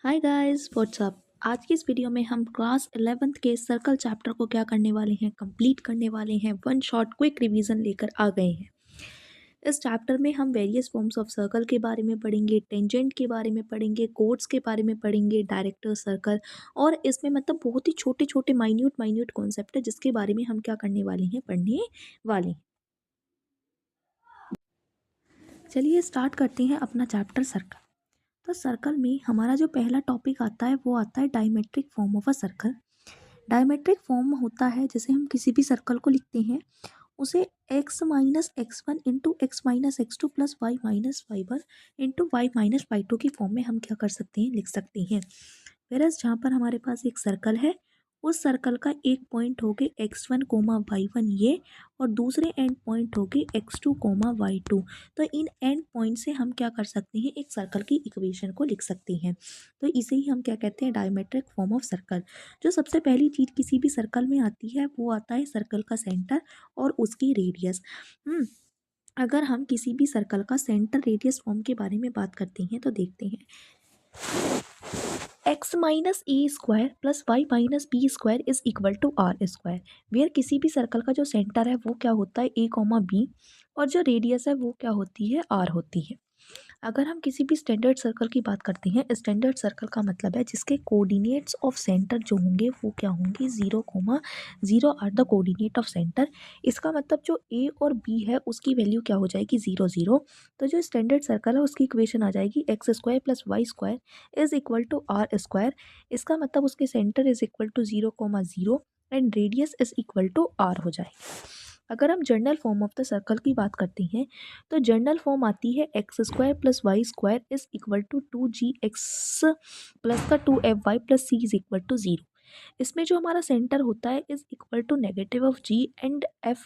Hi guys what's up. आज की इस वीडियो में हम क्लास 11th के सर्कल चैप्टर को क्या करने वाले हैं, कंप्लीट करने वाले हैं। वन शॉट क्विक रिवीजन लेकर आ गए हैं। इस चैप्टर में हम वेरियस फॉर्म्स ऑफ सर्कल के बारे में पढ़ेंगे, टेंजेंट के बारे में पढ़ेंगे, कोड्स के बारे में पढ़ेंगे, डायरेक्टर सर्कल। और इसमें मतलब बहुत ही छोटे छोटे माइन्यूट माइन्यूट कॉन्सेप्ट है जिसके बारे में हम क्या करने वाले हैं, पढ़ने वाले हैं। चलिए स्टार्ट करते हैं अपना चैप्टर सर्कल। तो सर्कल में हमारा जो पहला टॉपिक आता है वो आता है diametric form of a circle. Diametric form होता है जैसे हम किसी भी सर्कल को लिखते हैं उसे x-x1 into x-x2 plus y-y1 into y-y2 की फॉर्म में हम क्या कर सकते हैं, लिख सकते हैं। वेरस जहाँ पर हमारे पास एक सर्कल है उस सर्कल का एक पॉइंट हो गए x1 कोमा y1 ये, और दूसरे एंड पॉइंट हो गए x2 कोमा y2। तो इन एंड पॉइंट से हम क्या कर सकते हैं, एक सर्कल की इक्वेशन को लिख सकते हैं। तो इसे ही हम क्या कहते हैं, डायमेट्रिक फॉर्म ऑफ सर्कल। जो सबसे पहली चीज़ किसी भी सर्कल में आती है वो आता है सर्कल का सेंटर और उसकी रेडियस। अगर हम किसी भी सर्कल का सेंटर रेडियस फॉर्म के बारे में बात करते हैं तो देखते हैं x minus a square plus y minus b square is equal to are square. Where किसी भी सर्कल का जो सेंटर है वो क्या होता है, ए कॉमा बी, और जो रेडियस है वो क्या होती है, आर होती है। अगर हम किसी भी स्टैंडर्ड सर्कल की बात करते हैं, स्टैंडर्ड सर्कल का मतलब है जिसके कोऑर्डिनेट्स ऑफ सेंटर जो होंगे वो क्या होंगे, 0,0 are the coordinate of centre. इसका मतलब जो ए और बी है उसकी वैल्यू क्या हो जाएगी, 0 0। तो जो स्टैंडर्ड सर्कल है उसकी इक्वेशन आ जाएगी x square plus Y square is equal to are square. इसका मतलब उसके centre is equal to 0,0 and radius is equal to r हो जाएगी। अगर हम general form of the circle की बात करते हैं तो जनरल फॉर्म आती है x square plus Y square is equal to 2gx plus का 2fy plus c is equal to 0। इसमें जो हमारा सेंटर होता है is equal to negative of g and f,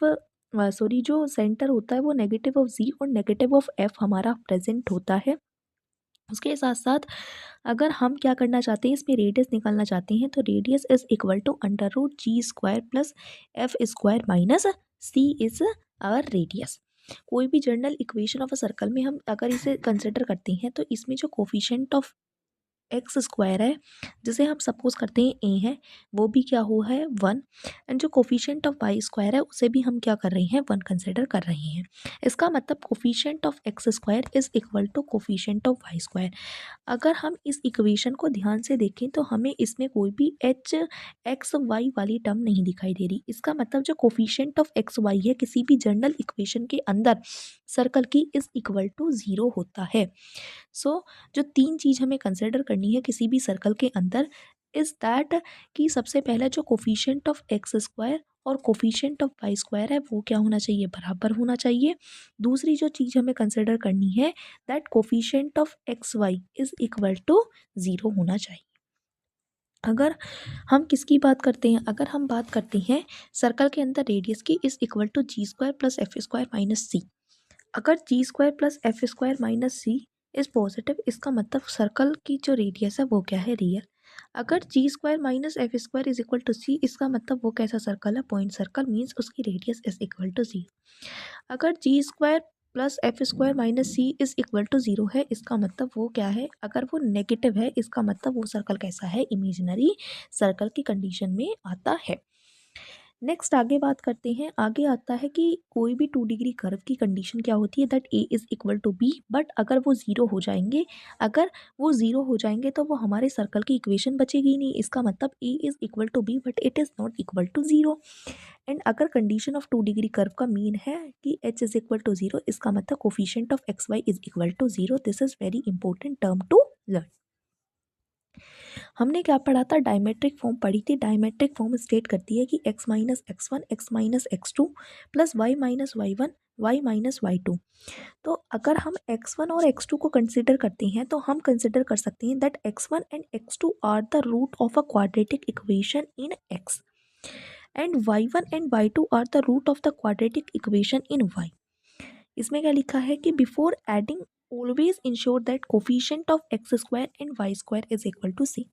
sorry, जो सेंटर होता है वो नेगेटिव ऑफ जी और नेगेटिव ऑफ एफ हमारा प्रेजेंट होता है। उसके साथ साथ अगर हम क्या करना चाहते हैं, इसमें रेडियस निकालना चाहते हैं तो radius is equal to under root g square plus f square minus C is our radius. कोई भी general equation of a circle में हम अगर इसे कंसिडर करते हैं तो इसमें जो कोफिशिएंट ऑफ एक्स स्क्वायर है जिसे हम सपोज करते हैं ए है, वो भी क्या हुआ है, 1। एंड जो कोफिशिएंट ऑफ वाई स्क्वायर है उसे भी हम क्या कर रहे हैं, 1 कंसिडर कर रहे हैं। इसका मतलब coefficient of x square is equal to coefficient of Y square. अगर हम इस इक्वेशन को ध्यान से देखें तो हमें इसमें कोई भी एच एक्स वाई वाली टर्म नहीं दिखाई दे रही। इसका मतलब जो कोफिशिएंट ऑफ एक्स वाई है किसी भी जनरल इक्वेशन के अंदर सर्कल की इज इक्वल टू 0 होता है। सो जो तीन चीज़ हमें कंसिडर करनी है किसी भी सर्कल के अंदर इज दैट कि सबसे पहला जो कोफिशिएंट ऑफ एक्स स्क्वायर और कोफिशिएंट ऑफ वाई स्क्वायर है वो क्या होना चाहिए, बराबर होना चाहिए। दूसरी जो चीज़ हमें कंसिडर करनी है that coefficient of x Y is equal to 0 होना चाहिए। अगर हम किसकी बात करते हैं, अगर हम बात करते हैं सर्कल के अंदर रेडियस की is equal to g square plus f square minus सी। अगर g square plus f square minus C is positive इसका मतलब सर्कल की जो रेडियस है वो क्या है, रियल। अगर g square minus f square is equal to c इसका मतलब वो कैसा सर्कल है, पॉइंट सर्कल, मीन्स उसकी रेडियस इज इक्वल टू 0। अगर g square plus f square minus C is equal to 0 है इसका मतलब वो क्या है, अगर वो नेगेटिव है इसका मतलब वो सर्कल कैसा है, इमेजिनरी सर्कल की कंडीशन में आता है। नेक्स्ट आगे बात करते हैं, आगे आता है कि कोई भी 2 डिग्री कर्व की कंडीशन क्या होती है, that a is equal to b, but अगर वो ज़ीरो हो जाएंगे, अगर वो ज़ीरो हो जाएंगे तो वो हमारे सर्कल की इक्वेशन बचेगी ही नहीं। इसका मतलब a is equal to b but it is not equal to 0। And अगर कंडीशन ऑफ 2 डिग्री कर्व का मीन है कि एच इज इक्वल टू 0 इसका मतलब coefficient of x Y is equal to 0। This is very important term to learn. हमने क्या पढ़ा था, डायमेट्रिक फॉर्म पढ़ी थी। डायमेट्रिक फॉर्म स्टेट करती है कि x minus x one, x minus x two plus y minus y one, y minus y two. तो अगर हम x1 और x2 को कंसिडर करते हैं तो हम कंसिडर कर सकते हैं that x1 and x2 are the root of a quadratic equation in x and y1 and y2 are the root of the quadratic equation in y। इसमें क्या लिखा है कि before adding always ensure that coefficient of x square and y square is equal to c.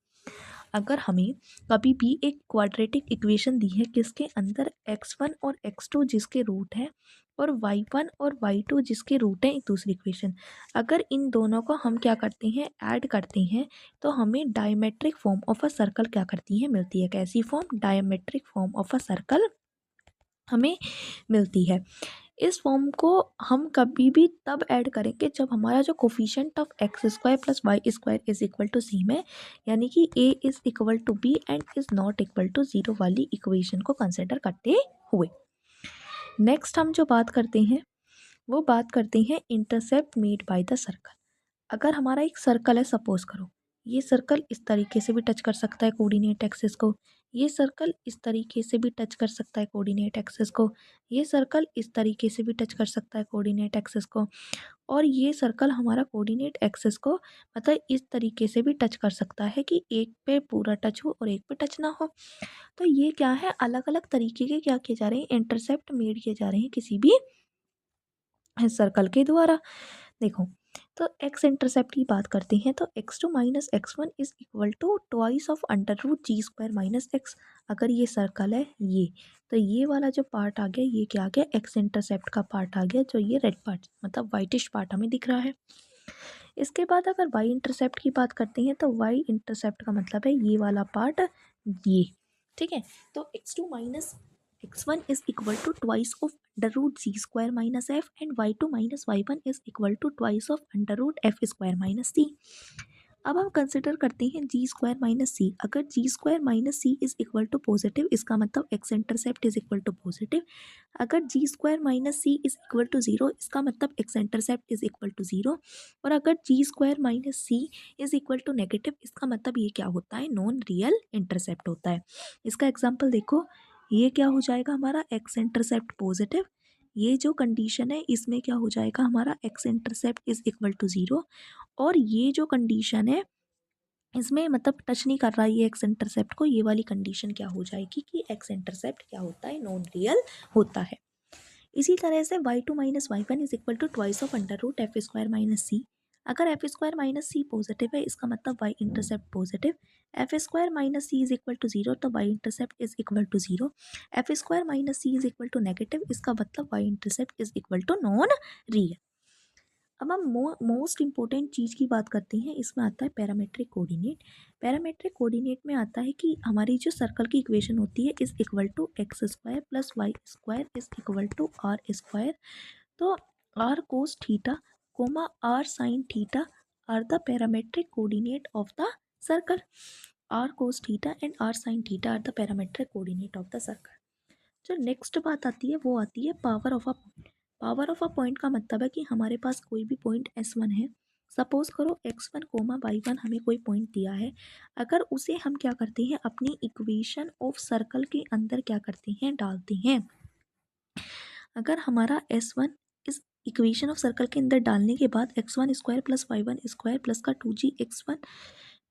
अगर हमें कभी भी एक क्वाड्रेटिक इक्वेशन दी है किसके अंदर x1 और x2 जिसके रूट है और y1 और y2 जिसके रूट है एक दूसरी इक्वेशन, अगर इन दोनों को हम क्या करते हैं ऐड करते हैं तो हमें diametric form of a circle क्या करती है मिलती है। कैसी form? Diametric form of a circle हमें मिलती है। इस फॉर्म को हम कभी भी तब ऐड करेंगे जब हमारा जो coefficient of x square plus Y square is equal to c में, यानी कि a is equal to b and is not equal to zero वाली इक्वेशन को कंसिडर करते हुए। नेक्स्ट हम जो बात करते हैं वो बात करते हैं intercept made by the circle. अगर हमारा एक सर्कल है, सपोज करो ये सर्कल इस तरीके से भी टच कर सकता है कोऑर्डिनेट एक्सिस को, ये सर्कल इस तरीके से भी टच कर सकता है कोऑर्डिनेट एक्सिस को, ये सर्कल इस तरीके से भी टच कर सकता है कोऑर्डिनेट एक्सिस को, और ये सर्कल हमारा कोऑर्डिनेट एक्सिस को मतलब इस तरीके से भी टच कर सकता है कि एक पे पूरा टच हो और एक पे टच ना हो। तो ये क्या है, अलग अलग तरीके के क्या किए जा रहे हैं, इंटरसेप्ट मेड किए जा रहे हैं किसी भी सर्कल के द्वारा। देखो तो एक्स इंटरसेप्ट की बात करते हैं तो x2 minus x1 is equal to twice of under root g square minus x. अगर ये सर्कल है ये, तो ये वाला जो पार्ट आ गया ये क्या आ गया, एक्स इंटरसेप्ट का पार्ट आ गया, जो ये रेड पार्ट मतलब वाइटिश पार्ट हमें दिख रहा है। इसके बाद अगर वाई इंटरसेप्ट की बात करते हैं तो वाई इंटरसेप्ट का मतलब है ये वाला पार्ट, ये ठीक है। तो x2 minus x1 is equal to twice of under root g square minus f and y2 minus y1 is equal to twice of under root F square minus c. अब हम कंसिडर करते हैं जी square minus सी। अगर g square minus C is equal to positive, इसका मतलब x intercept is equal to positive. अगर g square minus C is equal to zero, इसका मतलब x intercept is equal to zero. और अगर g square minus C is equal to negative, इसका मतलब ये क्या होता है, नॉन रियल इंटरसेप्ट होता है। इसका एग्जाम्पल देखो, ये क्या हो जाएगा हमारा एक्स इंटरसेप्ट पॉजिटिव, ये जो कंडीशन है इसमें क्या हो जाएगा हमारा x intercept is equal to zero, और ये जो कंडीशन है इसमें मतलब टच नहीं कर रहा ये एक्स इंटरसेप्ट को, ये वाली कंडीशन क्या हो जाएगी कि एक्स इंटरसेप्ट क्या होता है, नॉन रियल होता है। इसी तरह से y2 minus y1 is equal to twice of under root F square minus सी। अगर F square minus C positive है, इसका मतलब y intercept positive. F square minus C is equal to zero, तो y intercept is equal to zero. F square minus C is equal to negative, इसका मतलब y intercept is equal to non real. अब हम most important चीज़ की बात करते हैं, इसमें आता है पैरामेट्रिक कोऑर्डिनेट। पैरामेट्रिक कोऑर्डिनेट में आता है कि हमारी जो सर्कल की इक्वेशन होती है is equal to X square plus Y square is equal to are square. तो R cos theta comma R sine theta are the parametric coordinate of the circle. R cos theta and R sine theta are the parametric coordinate of the circle. जो next बात आती है वो आती है power of a point. Power of a point का मतलब है कि हमारे पास कोई भी पॉइंट S1 है, सपोज करो x1 कोमा y1 हमें कोई पॉइंट दिया है। अगर उसे हम क्या करते हैं अपनी इक्वेशन ऑफ सर्कल के अंदर क्या करते हैं, डालते हैं। अगर हमारा S1 इस इक्वेशन ऑफ सर्कल के अंदर डालने के बाद x1 square plus y1 square plus का 2g(x1)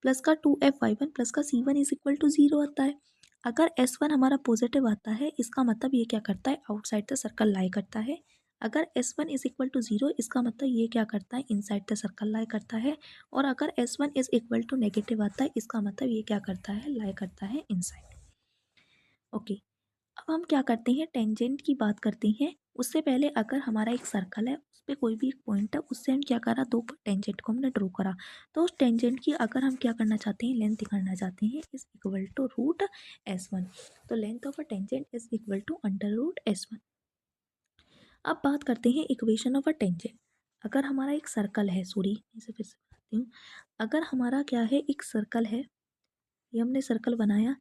प्लस का 2f(y1) प्लस का c1 is equal to zero आता है। अगर S1 हमारा पॉजिटिव आता है, इसका मतलब ये क्या करता है, आउटसाइड द सर्कल लाई करता है। अगर S1 is equal to zero, इसका मतलब ये क्या करता है, इनसाइड द सर्कल लाई करता है। और अगर S1 is equal to negative आता है, इसका मतलब ये क्या करता है, लाई करता है इनसाइड। ओके, अब हम क्या करते हैं, टेंजेंट की बात करते हैं। उससे पहले अगर हमारा एक सर्कल है उस पर कोई भी एक पॉइंट है, उससे हम क्या करा, दो टेंजेंट को हमने ड्रॉ करा। तो उस टेंजेंट की अगर हम क्या करना चाहते हैं, लेंथ निकालना चाहते हैं, is equal to root S1। तो length of a tangent is equal to under root S1। अब बात करते हैं इक्वेशन ऑफ अ टेंजेंट। अगर हमारा एक सर्कल है, सॉरी इसे फिर से बताती हूँ। अगर हमारा क्या है, एक सर्कल है, ये हमने सर्कल बनाया,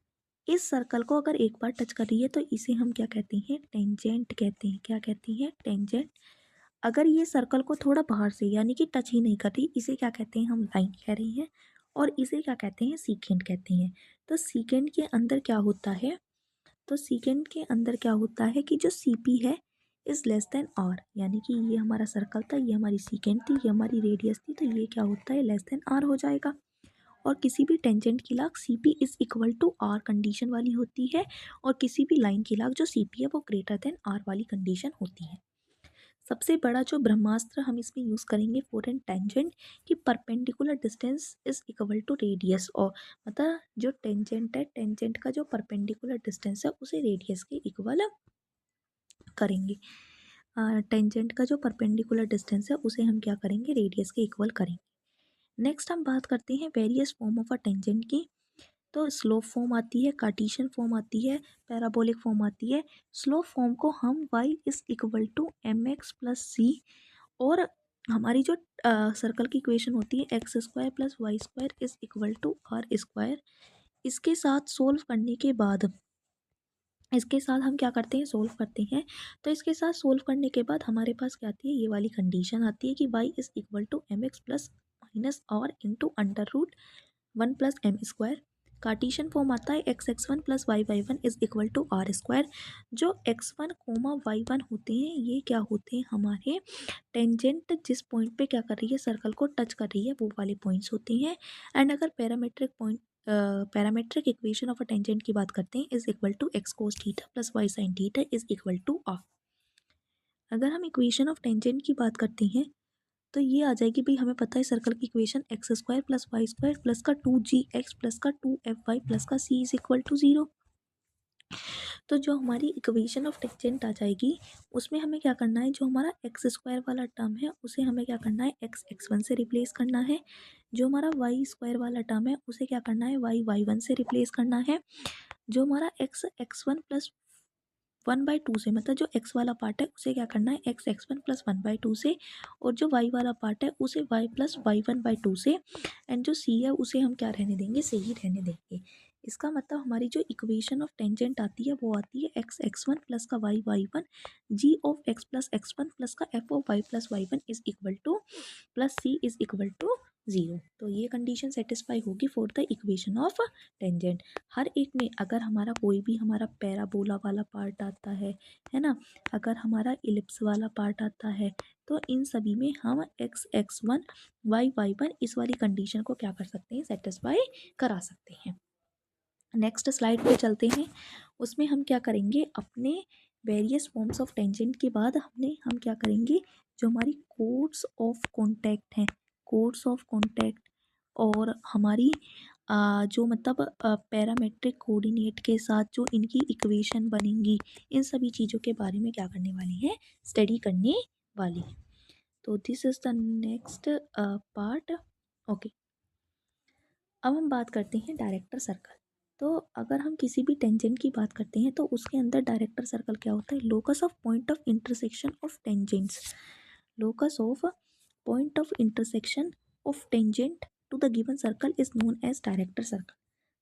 इस सर्कल को अगर एक बार टच कर रही है तो इसे हम क्या कहते हैं, टेंजेंट कहते हैं। क्या कहते हैं, टेंजेंट। अगर ये सर्कल को थोड़ा बाहर से यानी कि टच ही नहीं कर रही, इसे क्या कहते हैं, हम लाइन कह रहे हैं। और इसे क्या कहते हैं, सीकेंट कहते हैं। तो सीकेंट के अंदर क्या होता है, तो सीकेंट के अंदर क्या होता है कि जो CP है इज़ लेस देन आर, यानी कि ये हमारा सर्कल था, ये हमारी सीकेंट थी, ये हमारी रेडियस थी, तो ये क्या होता है, लेस देन आर हो जाएगा। और किसी भी टेंजेंट की लाग CP is equal to r condition वाली होती है, और किसी भी लाइन की लाग जो CP है वो ग्रेटर देन आर वाली कंडीशन होती है। सबसे बड़ा जो ब्रह्मास्त्र हम इसमें यूज़ करेंगे फॉर एन टेंजेंट कि perpendicular distance is equal to radius, और मतलब जो टेंजेंट है, टेंजेंट का जो परपेंडिकुलर डिस्टेंस है उसे रेडियस के इक्वल करेंगे। टेंजेंट का जो परपेंडिकुलर डिस्टेंस है उसे हम क्या करेंगे, रेडियस के इक्वल करेंगे। नेक्स्ट हम बात करते हैं various form of a tangent की। तो स्लोप फॉर्म आती है, कार्टेशियन फॉर्म आती है, पैराबोलिक फॉर्म आती है। स्लोप फॉर्म को हम y is equal to M x plus C, और हमारी जो सर्कल की इक्वेशन होती है x square plus Y square is equal to are square, इसके साथ सोल्व करने के बाद, इसके साथ हम क्या करते हैं, सोल्व करते हैं। तो इसके साथ सोल्व करने के बाद हमारे पास क्या आती है, ये वाली कंडीशन आती है कि y is equal to M x plus minus r into under root 1 + m²। Cartesian form आता है x(x1) + y(y1) is equal to are square. जो x1 कोमा y1 होते हैं ये क्या होते हैं, हमारे टेंजेंट जिस पॉइंट पे क्या कर रही है, सर्कल को टच कर रही है, वो वाले पॉइंट्स होते हैं। एंड अगर parametric equation of a tangent की बात करते हैं is equal to x cos theta plus y sin theta is equal to r. अगर हम इक्वेशन ऑफ टेंजेंट की बात करते हैं तो ये आ जाएगी, भाई हमें पता है सर्कल की equation x square plus Y square plus का 2gx प्लस का 2fy प्लस का c इज इक्वल टू 0। तो जो हमारी इक्वेशन ऑफ टेंजेंट आ जाएगी उसमें हमें क्या करना है, जो हमारा एक्स स्क्वायर वाला टर्म है उसे हमें क्या करना है, एक्स x1 से रिप्लेस करना है। जो हमारा वाई स्क्वायर वाला टर्म है उसे क्या करना है, वाई y1 से रिप्लेस करना है। जो हमारा एक्स x1 प्लस 1/2 से, मतलब जो x वाला पार्ट है उसे क्या करना है, एक्स x1 प्लस 1/2 से, और जो y वाला पार्ट है उसे y प्लस y1/2 से। एंड जो c है उसे हम क्या रहने देंगे, सही ही रहने देंगे। इसका मतलब हमारी जो इक्वेशन ऑफ टेंजेंट आती है वो आती है एक्स x1 प्लस का y(y1) g of x plus x1 plus का f of y plus y1 is equal to plus c is equal to 0। तो ये कंडीशन सेटिस्फाई होगी for the equation of tangent. हर एक में अगर हमारा कोई भी हमारा पैराबोला वाला पार्ट आता है ना, अगर हमारा इलिप्स वाला पार्ट आता है, तो इन सभी में हम एक्स x1 y(y1) इस वाली कंडीशन को क्या कर सकते हैं, सेटिस्फाई करा सकते हैं। नेक्स्ट स्लाइड पे चलते हैं। उसमें हम क्या करेंगे, अपने वेरियस फॉर्म्स ऑफ टेंजेंट के बाद हम क्या करेंगे, जो हमारी कोड्स ऑफ कॉन्टैक्ट हैं, कोड्स ऑफ कॉन्टैक्ट, और हमारी जो मतलब पैरामेट्रिक कोऑर्डिनेट के साथ जो इनकी इक्वेशन बनेंगी, इन सभी चीज़ों के बारे में क्या करने वाली हैं, स्टडी करने वाली हैं। तो this is the next part. Okay, अब हम बात करते हैं डायरेक्टर सर्कल। तो अगर हम किसी भी टेंजेंट की बात करते हैं तो उसके अंदर डायरेक्टर सर्कल क्या होता है, locus of point of intersection of tangents. Locus of point of intersection of tangent to the given circle is known as director circle.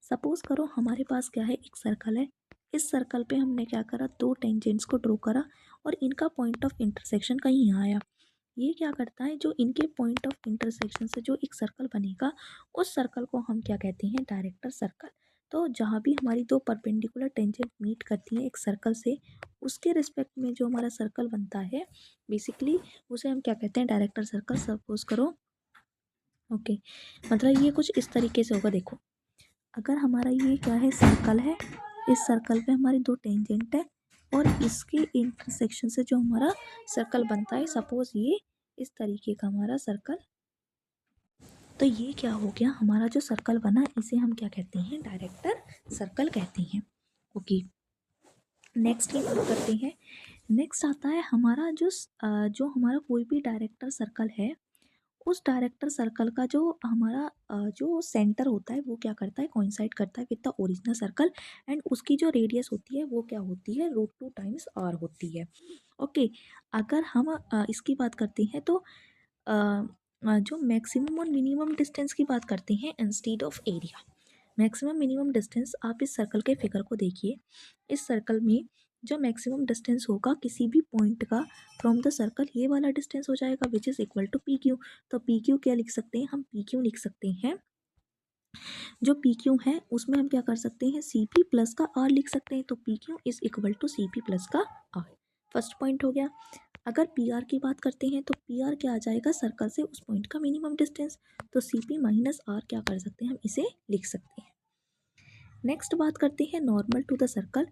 Suppose करो हमारे पास क्या है, एक सर्कल है। इस सर्कल पे हमने क्या करा, दो टेंजेंट्स को ड्रॉ करा और इनका पॉइंट ऑफ इंटरसेक्शन कहीं यहाँ आया। ये क्या करता है, जो इनके पॉइंट ऑफ इंटरसेक्शन से जो एक सर्कल बनेगा उस सर्कल को हम क्या कहते हैं, डायरेक्टर सर्कल। तो जहाँ भी हमारी दो परपेंडिकुलर टेंजेंट मीट करती हैं एक सर्कल से, उसके रिस्पेक्ट में जो हमारा सर्कल बनता है बेसिकली उसे हम क्या कहते हैं, डायरेक्टर सर्कल। सपोज करो ओके, मतलब ये कुछ इस तरीके से होगा। देखो, अगर हमारा ये क्या है, सर्कल है, इस सर्कल पे हमारी दो टेंजेंट है और इसके इंटरसेक्शन से जो हमारा सर्कल बनता है, सपोज ये इस तरीके का हमारा सर्कल। तो ये क्या हो गया, हमारा जो सर्कल बना इसे हम क्या कहते हैं, डायरेक्टर सर्कल कहते हैं। ओके, नेक्स्ट की बात करते हैं। नेक्स्ट आता है हमारा जो हमारा कोई भी डायरेक्टर सर्कल है, उस डायरेक्टर सर्कल का जो हमारा जो सेंटर होता है वो क्या करता है, कोइंसाइड करता है with the original circle. And उसकी जो रेडियस होती है वो क्या होती है, √2 टाइम्स r होती है। ओके, अगर हम इसकी बात करते हैं तो जो मैक्सिमम और मिनिमम डिस्टेंस की बात करते हैं instead of area. Maximum minimum distance, आप इस सर्कल के फिगर को देखिए। इस सर्कल में जो मैक्सिमम डिस्टेंस होगा किसी भी पॉइंट का फ्रॉम द सर्कल, ये वाला डिस्टेंस हो जाएगा which is equal to p q. तो पी क्यू क्या लिख सकते हैं, हम पी क्यू लिख सकते हैं। जो पी क्यू है उसमें हम क्या कर सकते हैं, सी पी प्लस का आर लिख सकते हैं। तो p q is equal to c p plus का आर। फर्स्ट पॉइंट हो गया। अगर पी आर की बात करते हैं तो पी आर क्या आ जाएगा, सर्कल से उस पॉइंट का मिनिमम डिस्टेंस। तो सी पी माइनस आर क्या कर सकते हैं, हम इसे लिख सकते हैं। नेक्स्ट बात करते हैं नॉर्मल टू द सर्कल।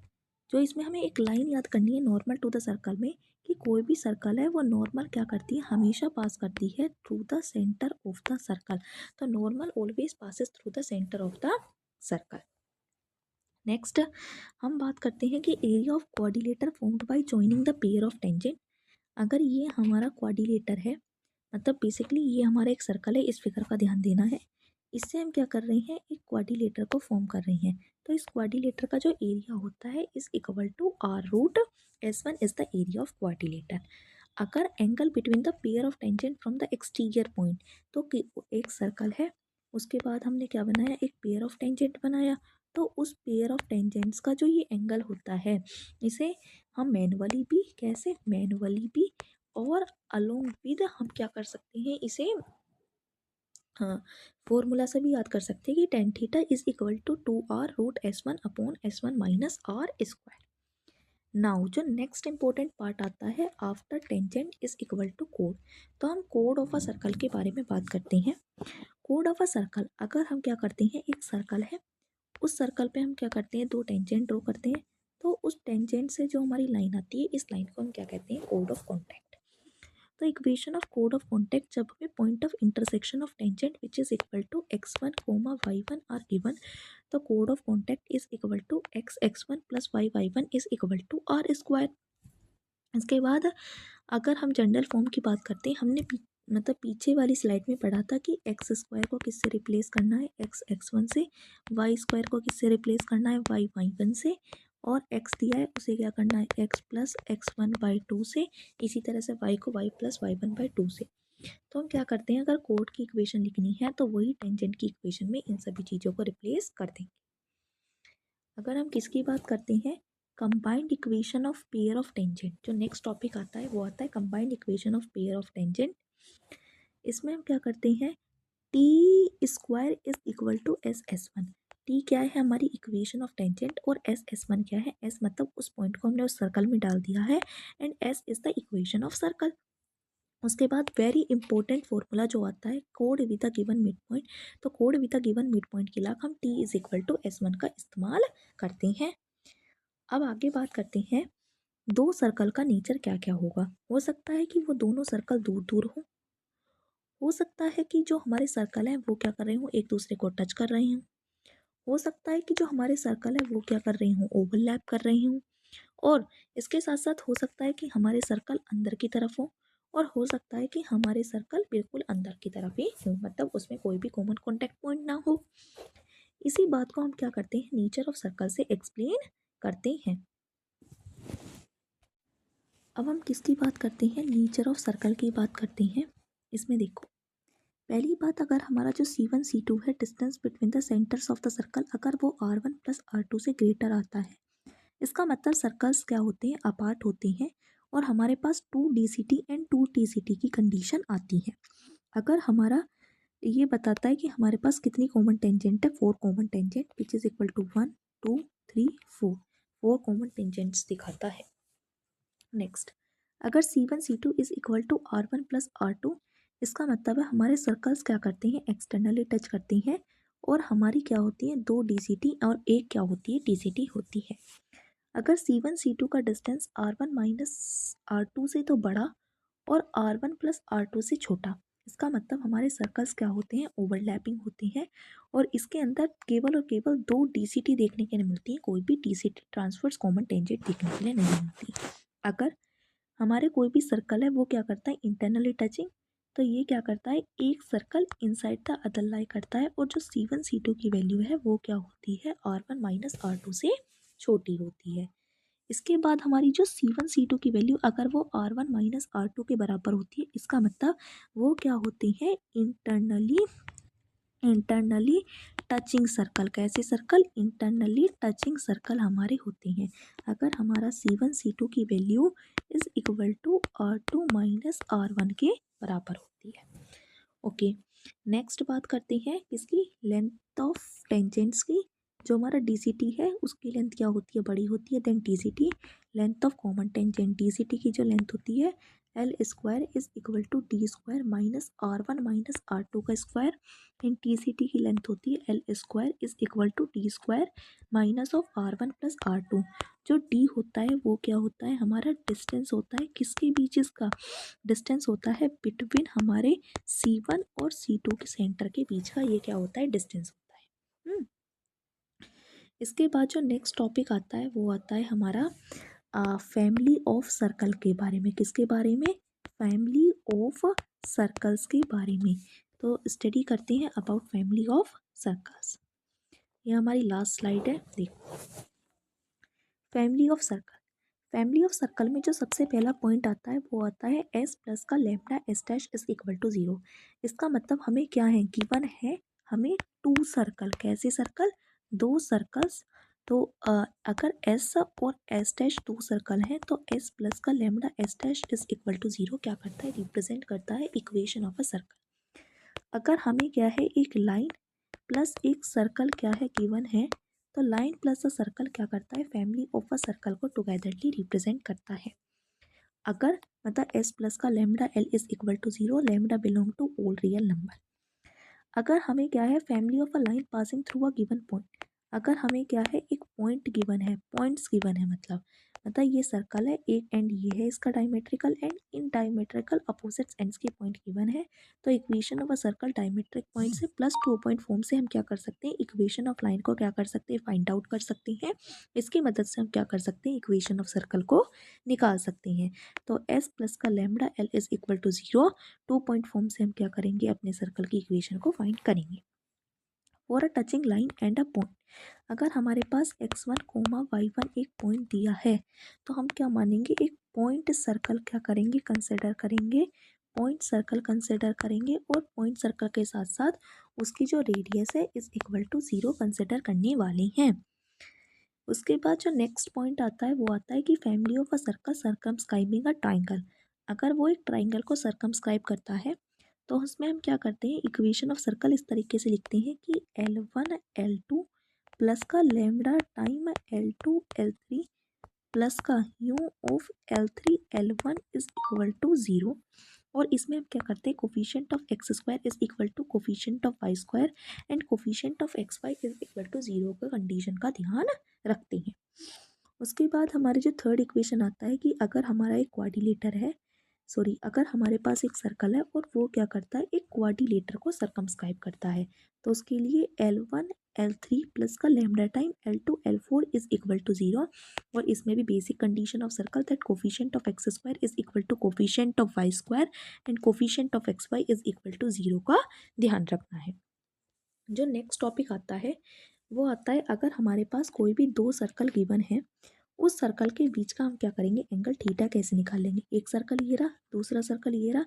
जो इसमें हमें एक लाइन याद करनी है नॉर्मल टू द सर्कल में, कि कोई भी सर्कल है वो नॉर्मल क्या करती है, हमेशा पास करती है through the centre of the circle. तो normal always passes through the centre of the circle. Next हम बात करते हैं कि area of quadrilateral formed by joining the pair of tangent. अगर ये हमारा क्वाड्रिलेटर है, मतलब बेसिकली ये हमारा एक सर्कल है, इस फिगर का ध्यान देना है। इससे हम क्या कर रहे हैं, एक क्वाड्रिलेटर को फॉर्म कर रहे हैं। तो इस क्वाड्रिलेटर का जो एरिया होता है is equal to R root S1 is the area of quadrilateral. अगर angle between the pair of tangent from the exterior point, तो एक सर्कल है, उसके बाद हमने क्या बनाया, एक पेयर ऑफ टेंजेंट बनाया। तो उस पेयर ऑफ टेंजेंट्स का जो ये एंगल होता है, इसे हम मैनुअली भी, कैसे, मैनुअली भी और अलोंग विद हम क्या कर सकते हैं, इसे हाँ फॉर्मूला से भी याद कर सकते हैं कि tan theta is equal to 2r√S1/S1 minus r square. Now जो नेक्स्ट इंपॉर्टेंट पार्ट आता है after tangent is equal to कोड। तो हम कोड ऑफ अ सर्कल के बारे में बात करते हैं। कोड ऑफ अ सर्कल, अगर हम क्या करते हैं, एक सर्कल है, उस सर्कल पे हम क्या करते हैं, दो टेंजेंट ड्रॉ करते हैं। तो उस टेंजेंट से जो हमारी लाइन आती है, इस लाइन को हम क्या कहते हैं, कोड ऑफ कॉन्टैक्ट। तो इक्वेशन ऑफ कोड ऑफ कॉन्टैक्ट जब हमें point of intersection of tangent which is equal to x1, y1 are given, तो कोड of contact is equal to x1 plus y1 is equal to are square. इसके बाद अगर हम जनरल फॉर्म की बात करते हैं, हमने मतलब पीछे वाली स्लाइड में पढ़ा था कि एक्स स्क्वायर को किससे रिप्लेस करना है, x1 से, वाई स्क्वायर को किससे रिप्लेस करना है, y1 से, और x दिया है उसे क्या करना है, x प्लस x1/2 से, इसी तरह से y को y प्लस y1/2 से। तो हम क्या करते हैं, अगर कोड की इक्वेशन लिखनी है तो वही टेंजेंट की इक्वेशन में इन सभी चीज़ों को रिप्लेस कर देंगे। अगर हम किसकी बात करते हैं, combined equation of pair of tangent, जो नेक्स्ट टॉपिक आता है वो आता है combined equation of pair of tangent. इसमें हम क्या करते हैं, t square is equal to S1। T क्या है, हमारी इक्वेशन ऑफ टेंजेंट, और S1 क्या है, S मतलब उस पॉइंट को हमने उस सर्कल में डाल दिया है, and S is the equation of circle. उसके बाद वेरी इंपॉर्टेंट फॉर्मूला जो आता है, कोड with the given mid point. तो कोड with the given mid point के लिए हम T is equal to S1 का इस्तेमाल करते हैं। अब आगे बात करते हैं, दो सर्कल का नेचर क्या क्या होगा। हो सकता है कि वो दोनों सर्कल दूर दूर हो सकता है कि जो हमारे सर्कल हैं वो क्या कर रहे हो, एक दूसरे को टच कर रहे हों। हो सकता है कि जो हमारे सर्कल है वो क्या कर रही हूँ, ओवरलैप कर रही हूँ। और इसके साथ साथ हो सकता है कि हमारे सर्कल अंदर की तरफ हो सकता है कि हमारे सर्कल बिल्कुल अंदर की तरफ ही हो, मतलब उसमें कोई भी कॉमन कॉन्टैक्ट पॉइंट ना हो। इसी बात को हम क्या करते हैं, नेचर ऑफ सर्कल से एक्सप्लेन करते हैं। अब हम किसकी बात करते हैं, नेचर ऑफ सर्कल की बात करते हैं। इसमें देखो, पहली बात, अगर हमारा जो C1 C2 है, distance between the centres of the circle, अगर वो R1 प्लस R2 से ग्रेटर आता है, इसका मतलब सर्कल्स क्या होते हैं, अपार्ट होते हैं, और हमारे पास 2 DCT एंड 2 TCT की कंडीशन आती है। अगर हमारा ये बताता है कि हमारे पास कितनी कॉमन टेंजेंट है, 4 common tangent which is equal to 1 2 3 4 common tangents दिखाता है। नेक्स्ट, अगर C1 C2 is equal to R1 plus R2, इसका मतलब है हमारे सर्कल्स क्या करते हैं, एक्सटर्नली टच करते हैं, और हमारी क्या होती है, 2 DCT और एक क्या होती है, TCT होती है। अगर C1 C2 का डिस्टेंस R1 माइनस R2 से तो बड़ा और R1 प्लस R2 से छोटा, इसका मतलब हमारे सर्कल्स क्या होते हैं, ओवरलैपिंग होते हैं, और इसके अंदर केवल और केवल 2 DCT देखने के लिए मिलती है, कोई भी TCT ट्रांसवर्स कॉमन टेंजेंट देखने के लिए नहीं मिलती। अगर हमारे कोई भी सर्कल है वो क्या करता है, इंटरनली टचिंग, तो ये क्या करता है, एक सर्कल इनसाइड द अदर लाई करता है, और जो C1 C2 की वैल्यू है वो क्या होती है, R1 माइनस R2 से छोटी होती है। इसके बाद हमारी जो C1 C2 की वैल्यू अगर वो R1 माइनस R2 के बराबर होती है, इसका मतलब वो क्या होती है, इंटरनली टचिंग सर्कल। कैसे सर्कल, इंटरनली टचिंग सर्कल हमारे होते हैं, अगर हमारा C1 C2 की value is equal to R2 minus R1 के बराबर होती है। ओके, नेक्स्ट बात करते हैं किसकी, लेंथ ऑफ टेंजेंट्स की। जो हमारा DCT है उसकी लेंथ क्या होती है, बड़ी होती है then TCT। Length of common tangent, DCT की जो लेंथ होती है, L square is equal to D square minus R1 minus R2 का स्क्वायर, एंड TCT की लेंथ होती है L square is equal to D square minus of R1 plus R2। जो डी होता है वो क्या होता है, हमारा डिस्टेंस होता है, किसके बीच इसका डिस्टेंस होता है, बिटवीन हमारे C1 और C2 के सेंटर के बीच का ये क्या होता है, डिस्टेंस होता है। इसके बाद जो नेक्स्ट टॉपिक आता है वो आता है हमारा फैमिली ऑफ सर्कल के बारे में। किसके बारे में, फैमिली ऑफ सर्कल्स के बारे में। तो स्टडी करते हैं अबाउट फैमिली ऑफ सर्कल्स। ये हमारी लास्ट स्लाइड है, देखो family of circle. Family of circle में जो सबसे पहला पॉइंट आता है वो आता है एस प्लस का lambda s dash is equal to 0। इसका मतलब हमें क्या है, गिवन है हमें टू सर्कल, कैसे सर्कल, दो सर्कल्स। तो अगर एस और एस डैश टू सर्कल हैं तो एस प्लस का lambda s dash is equal to 0 क्या करता है, रिप्रेजेंट करता है इक्वेशन ऑफ अ सर्कल। अगर हमें क्या है, एक लाइन प्लस एक सर्कल क्या है गिवन है, तो लाइन प्लस अ सर्कल क्या करता है, फैमिली ऑफ अ सर्कल को टुगेदरली रिप्रेजेंट करता है। अगर मतलब एस प्लस का lambda l is equal to 0, lambda belong to all real number. अगर हमें क्या है, family of a line passing through a given point. अगर हमें क्या है, एक पॉइंट गिवन है, पॉइंट्स गिवन है, मतलब ये सर्कल है, एक एंड ये है इसका diametrical end, in diametrical opposite ends के पॉइंट गिवन है। तो equation of a circle diametric point से प्लस 2 पॉइंट फॉर्म से हम क्या कर सकते हैं, इक्वेशन ऑफ लाइन को क्या कर सकते हैं, फाइंड आउट कर सकते हैं। इसकी मदद से हम क्या कर सकते हैं, इक्वेशन ऑफ सर्कल को निकाल सकते हैं। तो एस प्लस का lambda l is equal to 0, 2 point form से हम क्या करेंगे, अपने सर्कल की इक्वेशन को फाइंड करेंगे। For a touching line and a point, अगर हमारे पास x1 कोमा y1 एक पॉइंट दिया है तो हम क्या मानेंगे, एक पॉइंट सर्कल क्या करेंगे, कंसिडर करेंगे, पॉइंट सर्कल कंसिडर करेंगे और पॉइंट सर्कल के साथ साथ उसकी जो रेडियस है इज इक्वल टू 0 कंसिडर करने वाले हैं। उसके बाद जो नेक्स्ट पॉइंट आता है वो आता है कि family of a circle circumscribing a triangle. अगर वो एक ट्राइंगल को सर्कमस्क्राइब करता है तो उसमें हम क्या करते हैं, इक्वेशन ऑफ सर्कल इस तरीके से लिखते हैं कि L1 L2 प्लस का lambda time L2 L3 plus का U of L3 L1 is equal to 0। और इसमें हम क्या करते हैं, coefficient of x square is equal to coefficient of Y square and coefficient of x Y is equal to 0 का condition का ध्यान रखते हैं। उसके बाद हमारे जो थर्ड इक्वेशन आता है कि अगर हमारा एक क्वाड्रिलेटर है, सॉरी अगर हमारे पास एक सर्कल है और वो क्या करता है, एक क्वाड्रिलेटर को सर्कमस्क्राइब करता है, तो उसके लिए L1 L3 प्लस का lambda time L2 L4 is equal to 0। और इसमें भी basic condition of circle that coefficient of x square is equal to coefficient of Y square and coefficient of x Y is equal to 0 का ध्यान रखना है। जो next topic आता है वो आता है, अगर हमारे पास कोई भी दो सर्कल गिवन है, उस सर्कल के बीच का हम क्या करेंगे, एंगल थीटा कैसे निकालेंगे। एक सर्कल ये रहा, दूसरा सर्कल ये रहा,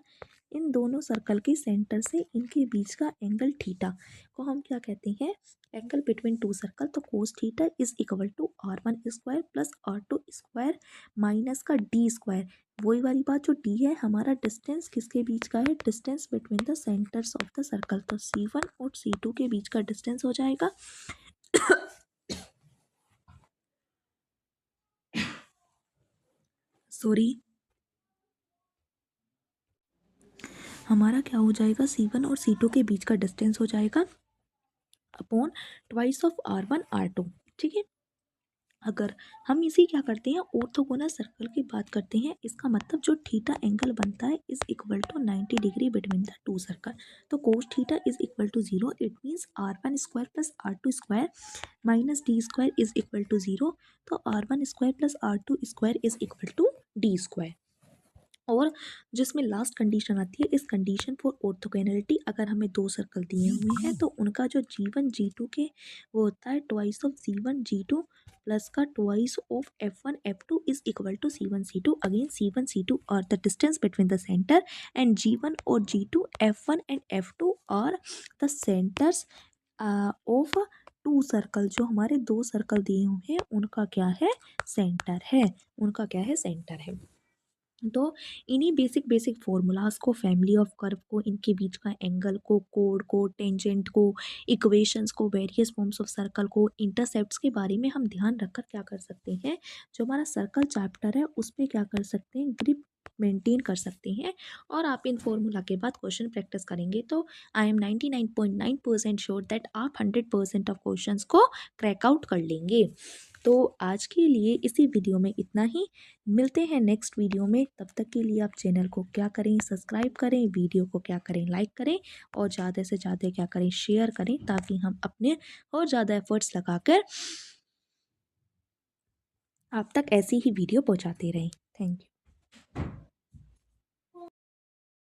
इन दोनों सर्कल के सेंटर से इनके बीच का एंगल थीटा को हम क्या कहते हैं, एंगल बिटवीन टू सर्कल। तो cos theta is equal to R1 square plus R2 square minus का D स्क्वायर। वही वाली बात, जो D है हमारा डिस्टेंस किसके बीच का है, distance between the centres of the circle. तो C1 और C2 के बीच का डिस्टेंस हो जाएगा सॉरी, हमारा क्या हो जाएगा, C1 और C2 के बीच का डिस्टेंस हो जाएगा upon twice of R1 R2। ठीक है, अगर हम इसी क्या करते हैं, ऑर्थोगोनल सर्कल की बात करते हैं, इसका मतलब जो थीटा एंगल बनता है is equal to 90 degree between the two circle. तो cos theta is equal to 0, it means R1 square plus R2 square minus D square is equal to 0। तो R1 square plus R2 square is equal to D square. और जिसमें last condition आती है, इस condition for orthogonality, अगर हमें दो circle दिए हुए हैं तो उनका जो G1 G2 के वो होता है twice of G1 G2 plus का twice of F1 F2 is equal to C1 C2। Again C1 C2 are the distance between the centre and G1 और G2 F1 and F2 are the centres of two circle. जो हमारे दो circle दिए हुए हैं उनका क्या है, सेंटर है, उनका क्या है, सेंटर है। तो इन्हीं बेसिक बेसिक फॉर्मूलाज को, फैमिली ऑफ कर्व को, इनके बीच का एंगल को, कोड को, टेंजेंट को, इक्वेशंस को, वेरियस फॉर्म्स ऑफ सर्कल को, इंटरसेप्ट्स के बारे में हम ध्यान रखकर क्या कर सकते हैं, जो हमारा सर्कल चैप्टर है उस पर क्या कर सकते हैं, ग्रिप मेंटेन कर सकते हैं। और आप इन फॉर्मूला के बाद क्वेश्चन प्रैक्टिस करेंगे तो आई एम 99.9% श्योर दैट आप 100% ऑफ क्वेश्चंस को क्रैक आउट कर लेंगे। तो आज के लिए इसी वीडियो में इतना ही। मिलते हैं नेक्स्ट वीडियो में। तब तक के लिए आप चैनल को क्या करें, सब्सक्राइब करें, वीडियो को क्या करें, लाइक करें, और ज़्यादा से ज़्यादा क्या करें, शेयर करें, ताकि हम अपने और ज़्यादा एफर्ट्स लगाकर आप तक ऐसी ही वीडियो पहुंचाते रहें। Thank you.